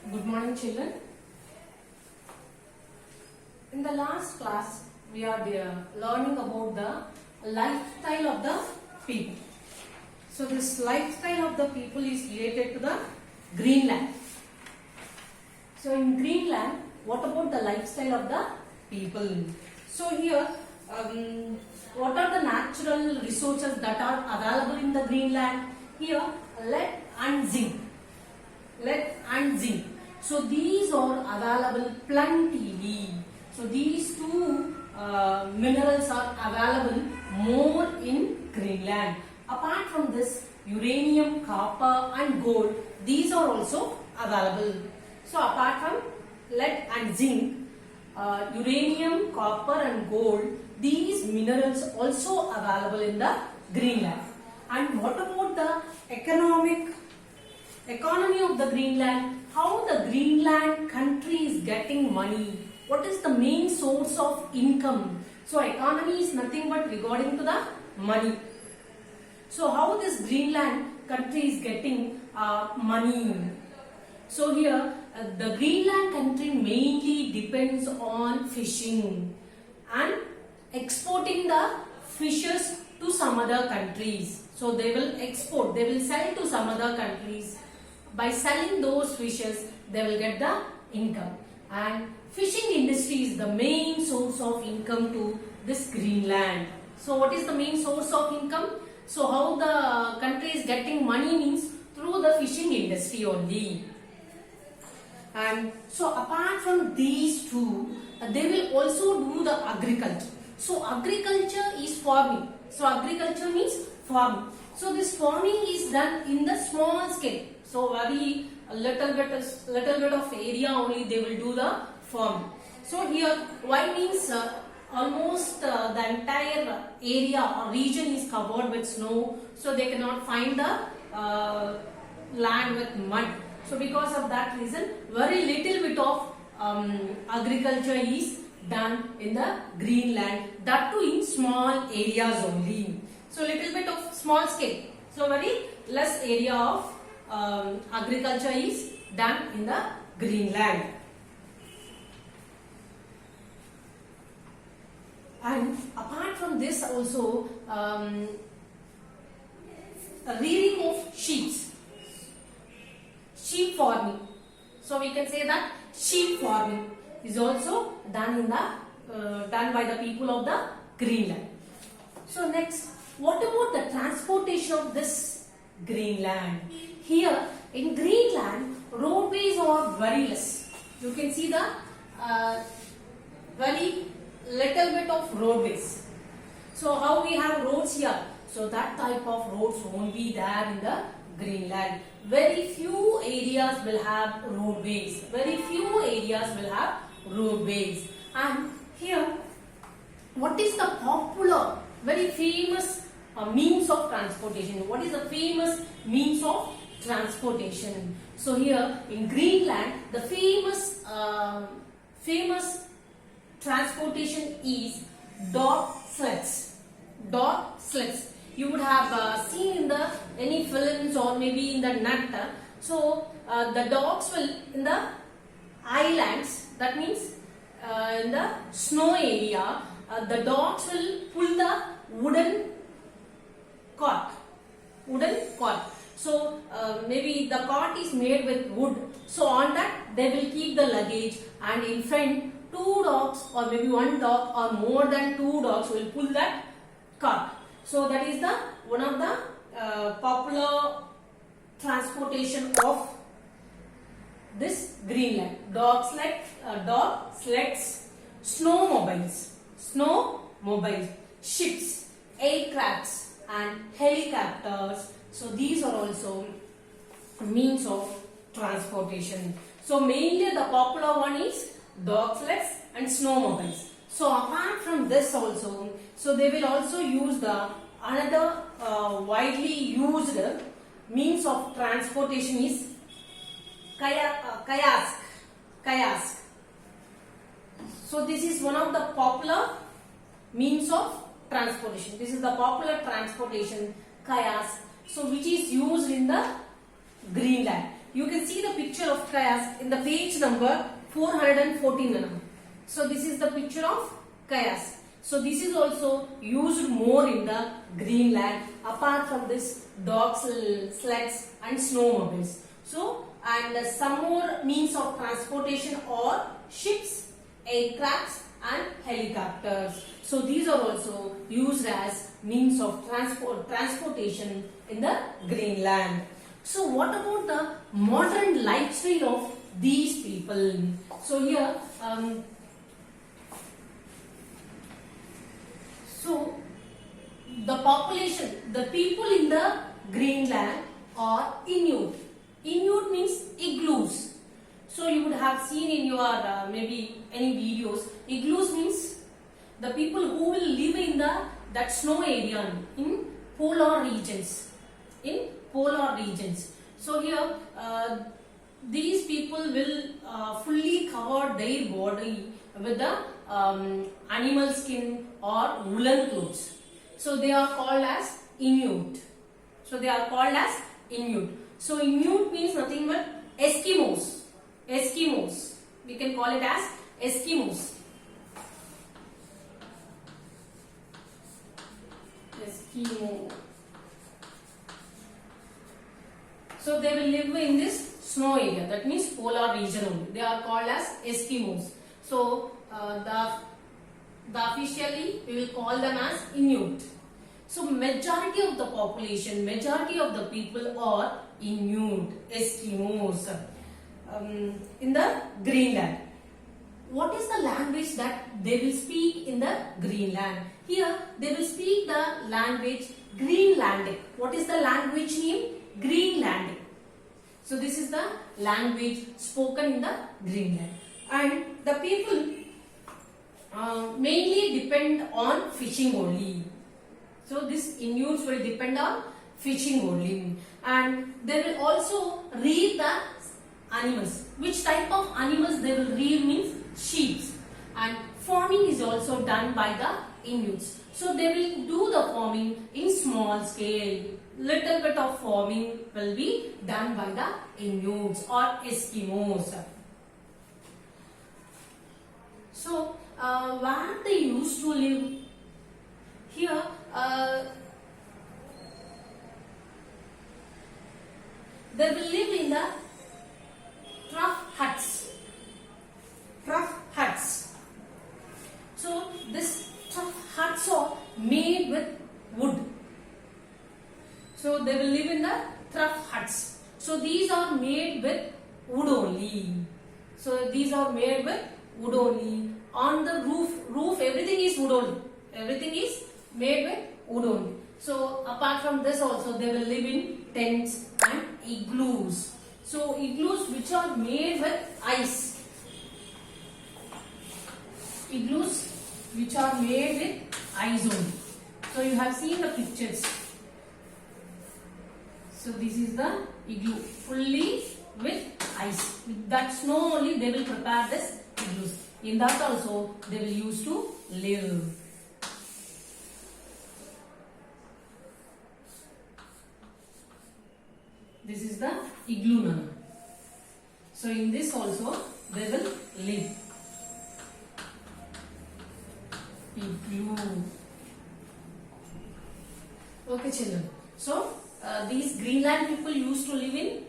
Good morning, children. In the last class, we are learning about the lifestyle of the people. So, this lifestyle of the people is related to the Greenland. So, in Greenland, what about the lifestyle of the people? So, here, what are the natural resources that are available in the Greenland? Here, lead and zinc. Lead and zinc. So these are available plentifully. So these two minerals are available more in Greenland. Apart from this, uranium, copper and gold, these are also available. So apart from lead and zinc, uranium, copper and gold, these minerals also available in the Greenland. And what about the economy of the Greenland? How the Greenland country is getting money? What is the main source of income? So economy is nothing but regarding to the money. So how this Greenland country is getting money? So here the Greenland country mainly depends on fishing and exporting the fishes to some other countries. So they will export, they will sell to some other countries. By selling those fishes, they will get the income. And fishing industry is the main source of income to this Greenland. So what is the main source of income? So how the country is getting money means through the fishing industry only. And so apart from these two, they will also do the agriculture. So agriculture is farming. So agriculture means farming. So this farming is done in the small scale. So very little bit of area only they will do the farming. So here why means almost the entire area or region is covered with snow. So they cannot find the land with mud. So because of that reason, very little bit of agriculture is done in the Greenland. That too in small areas only. So little bit of small scale. So very less area of agriculture is done in the Greenland. And apart from this also rearing of sheep farming. So we can say that sheep farming is also done in the done by the people of the Greenland. So next, what about the transportation of this Greenland? Here in Greenland, roadways are very less. You can see the very little bit of roadways. So how we have roads here? So that type of roads won't be there in the Greenland. Very few areas will have roadways. Very few areas will have roadways. And here, what is the popular, very famous means of transportation? What is the famous means of transportation? So here in Greenland, the famous transportation is dog sleds. Dog sleds. You would have seen in the any films or maybe in the net. So the dogs will in the islands. That means in the snow area, the dogs will pull the wooden cart. So maybe the cart is made with wood. So on that they will keep the luggage, and in front two dogs or maybe one dog or more than two dogs will pull that cart. So that is the one of the popular transportation of this Greenland. Dog sleds, snowmobiles, ships, aircrafts and helicopters. So these are also means of transportation. So mainly the popular one is dog sleds and snowmobiles. So apart from this also, so they will also use the another widely used means of transportation is kayak. So this is one of the popular means of transportation. This is the popular transportation, kayaks. So which is used in the Greenland. you can see the picture of Kayas in the page number 414. So this is the picture of Kayas. So this is also used more in the Greenland apart from this dogs, sleds and snowmobiles. So and some more means of transportation or ships, aircrafts and helicopters. So these are also used as means of transportation in the Greenland. So what about the modern lifestyle of these people? So here so the population, the people in the Greenland are Inuit. Inuit means igloos. So you would have seen in your maybe any videos, igloos means the people who will live in that snow area in polar regions. In polar regions. So here these people will fully cover their body with the animal skin or woolen clothes. So they are called as Inuit. So they are called as Inuit. So Inuit means nothing but Eskimos. Eskimos. We can call it as Eskimos. Eskimo. So they will live in this snow area. That means polar region only. They are called as Eskimos. So the officially we will call them as Inuit. So majority of the population, majority of the people are Inuit, Eskimos in the Greenland. What is the language that they will speak in the Greenland? Here they will speak the language Greenlandic. What is the language name? Greenlandic. So this is the language spoken in the Greenland. And the people mainly depend on fishing only. So these Inuits will depend on fishing only. And they will also rear the animals. Which type of animals they will rear means sheep. And farming is also done by the Inuits. So they will do the farming in small scale. Little bit of farming will be done by the Inuits or Eskimos. So where they used to live? Here they will live in the trough huts. Trough huts. So this trough huts are made with wood. So they will live in the trough huts. So these are made with wood only. So these are made with wood only. On the roof everything is wood only. Everything is made with wood only. So apart from this also they will live in tents and igloos. So igloos which are made with ice. Igloos which are made with ice only. So you have seen the pictures. So this is the igloo fully with ice. With that snow only they will prepare this igloos. In that also they will use to live. This is the igloo nana. So in this also they will live. Igloo. Okay children. So these Greenland people used to live in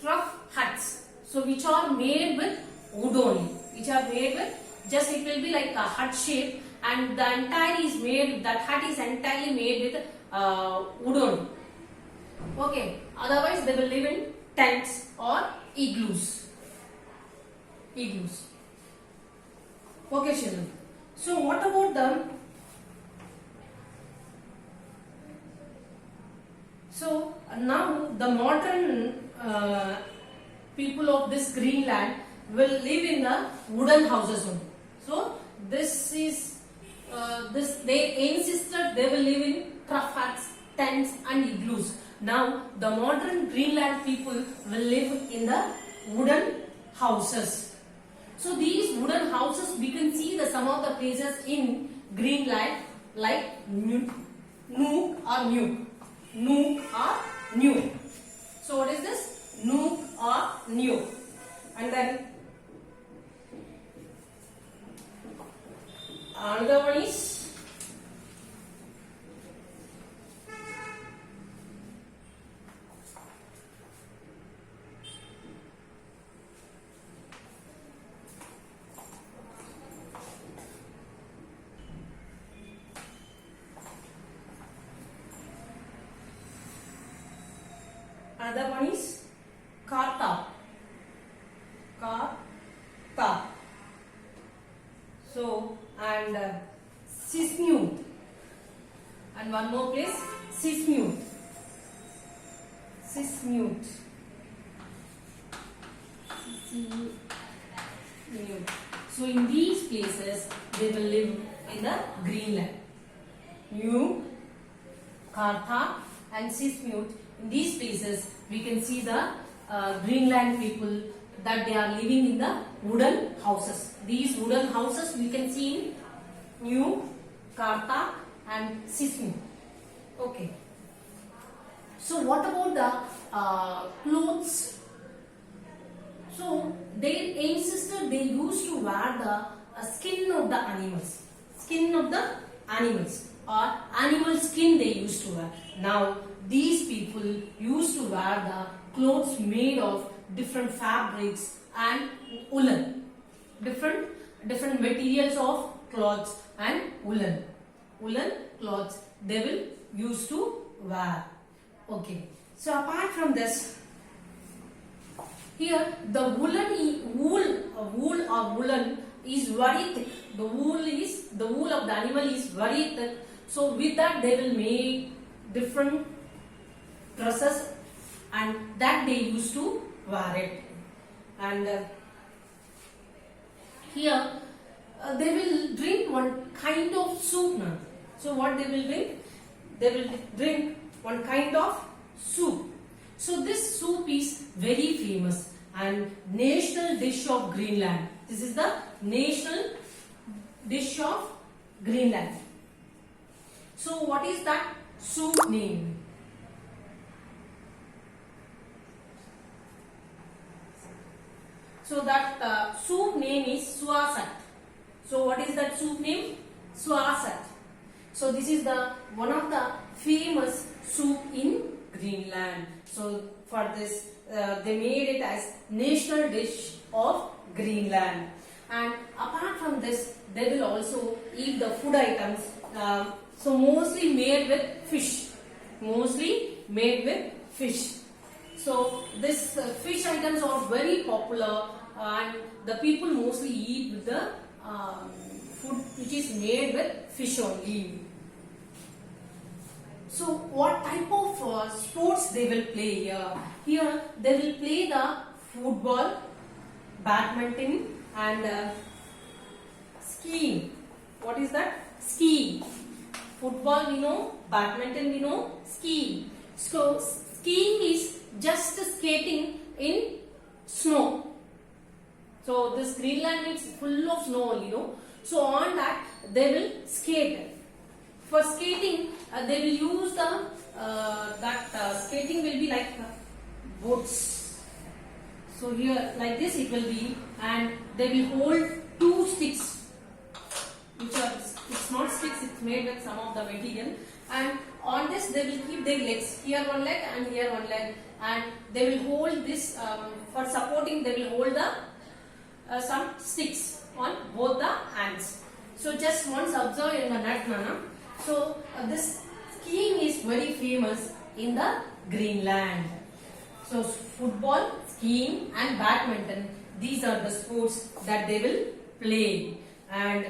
trough huts. So which are made with wood only. Which are made with, just it will be like a hut shape and the entire is made, that hut is entirely made with wood only. Okay, otherwise they will live in tents or igloos. Igloos. Okay children. So what about them? So now the modern people of this Greenland will live in the wooden houses only. So this is they insisted they will live in trough huts, tents and igloos. Now the modern Greenland people will live in the wooden houses. So these wooden houses we can see some of the places in Greenland like Nuuk or Nuuk. Nuuk or Nuuk. So what is this? Nuuk or Nuuk. And then another one is Karta. Karta. So, and Sismute. And one more place, Sismute. Sismute. Sismute. So, in these places, they will live in the Greenland. Nuuk, Karta, and Sismute. In these places, we can see the Greenland people that they are living in the wooden houses. These wooden houses we can see in Nuuk, Karta, and Sismute. Okay. So what about the clothes? So their ancestors, they used to wear the skin of the animals. Skin of the animals, or animal skin they used to wear. Now these people used to wear the clothes made of different fabrics and woolen. Different materials of clothes and woolen. Woolen clothes they will use to wear. Okay. So apart from this, here the wool or woolen is very thick. The wool of the animal is very thick. So with that they will make different dresses, and that they used to wear it. And here they will drink one kind of soup now. So what they will drink? They will drink one kind of soup. So this soup is very famous and national dish of Greenland. This is the national dish of Greenland. So what is that soup name? So that soup name is Suasat. So what is that soup name? Suasat. So this is the one of the famous soup in Greenland. So for this they made it as national dish of Greenland. And apart from this, they will also eat the food items. So mostly made with fish. Mostly made with fish. So this fish items are very popular, and the people mostly eat with the food which is made with fish only. So what type of sports they will play here? Here they will play the football, badminton, and skiing. What is that? Skiing. Football we know, badminton we know, skiing. So skiing is just skating in snow. So this Greenland is full of snow only, So on that they will skate. For skating, they will use the skating will be like boats. So here like this it will be, and they will hold two sticks, which are, it's not sticks, it's made with some of the material, and on this they will keep their legs, here one leg and here one leg, and they will hold this for supporting. They will hold the some sticks on both the hands. So just once observe in the net, Nana. So this skiing is very famous in the Greenland. So football, skiing, and badminton, these are the sports that they will play. And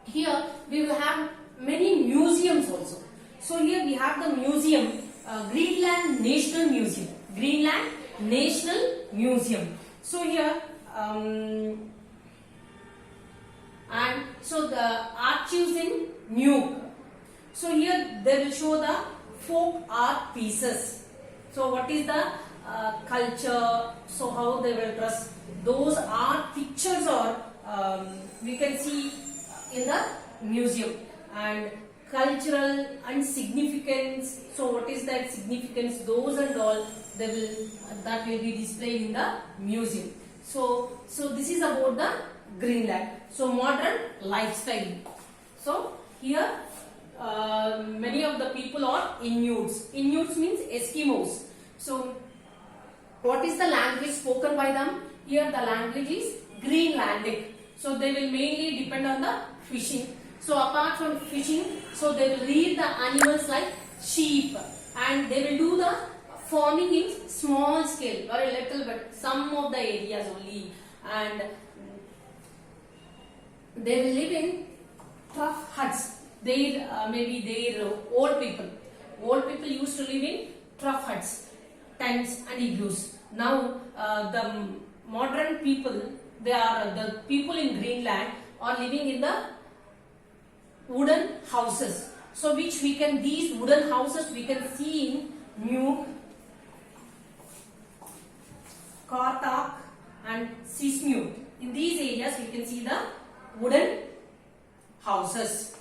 here we will have many museums also. So here we have the museum, Greenland National Museum. Greenland National Museum. So here and so the archives in Nuuk. So here they will show the folk art pieces. So what is the culture? So how they will dress? Those art pictures are we can see in the museum. And cultural and significance. So what is that significance? Those and all they will that will be displayed in the museum. So this is about the Greenland. So modern lifestyle. So here many of the people are Inuits. Inuits means Eskimos. So what is the language spoken by them? Here the language is Greenlandic. So they will mainly depend on the fishing. So apart from fishing, so they will rear the animals like sheep, and they will do the farming in small scale, very little bit, some of the areas only, and they will live in tough huts. They maybe their old people used to live in tough huts, tents and igloos. Now the modern people, the people in Greenland are living in the wooden houses. So these wooden houses we can see in Nuuk, Kartak and Sismiut. In these areas we can see the wooden houses.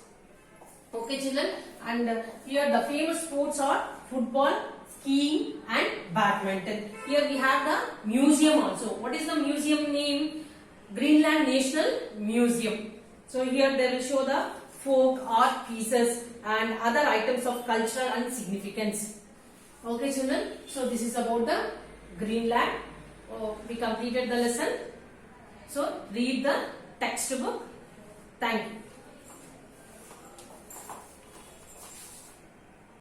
Okay children, and here the famous sports are football, skiing and badminton. Here we have the museum also. What is the museum name? Greenland National Museum. So here they will show the folk art pieces and other items of culture and significance. Okay children, so this is about the Greenland. We completed the lesson. So read the textbook. Thank you.